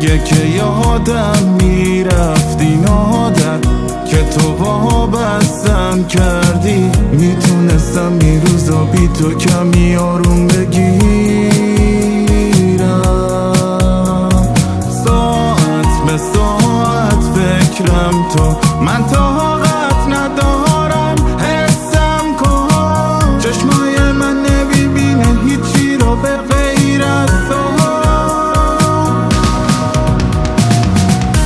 میگه که یادم میرفت این عادت که تو وابستم کردی. میتونستم این روزا بی تو کمی آروم بگیرم. ساعت به ساعت فکرم تو، من طاقت ندارم حسم کن. چشمای من نمیبینه هیچی رو به غیر از تو.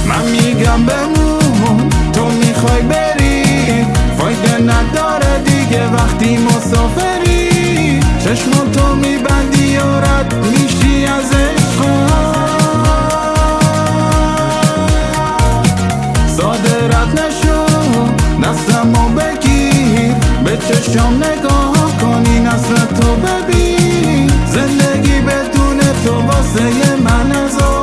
من میگم بمون، تو میخوای بری، فایده نداره دیگه وقتی مسافری. چشماتو میبندی و رد میشی از عشقم. ساده رد نشو، دستمو بگیر، به چشم نگاه کنی، نسل تو ببین. زندگی بدون تو واسه من عذابه.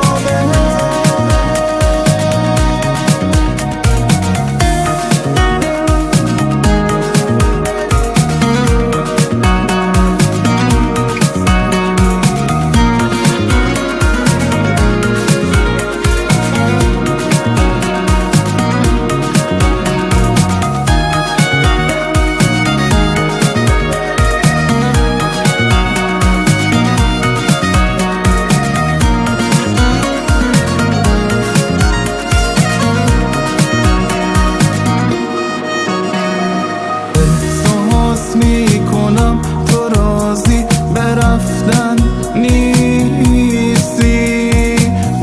میکنم تو راضی برفتن نیستی.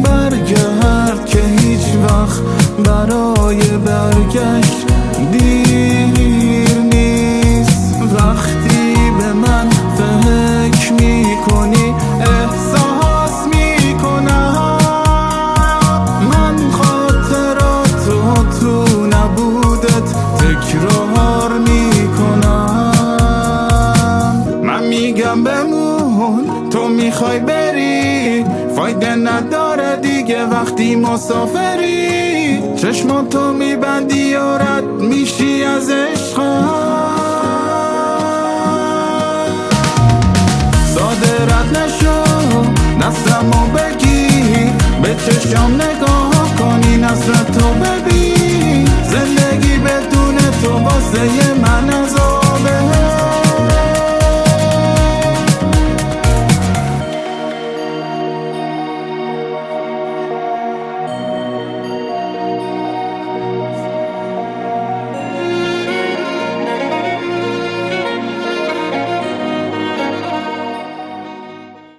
برگرد که هیچ وقت برای برگشت دیر نیست. وقتی به من فکر میکنی احساس میکنم من خاطراتو تو نبودت تکرار میکنم. میگم بمون، تو میخوای بری، فایده نداره دیگه وقتی مسافری. چشماتو میبندی و رد میشی از عشقم. ساده رد نشو، دستمو بگیر، به چشم نگاه کنی، نسل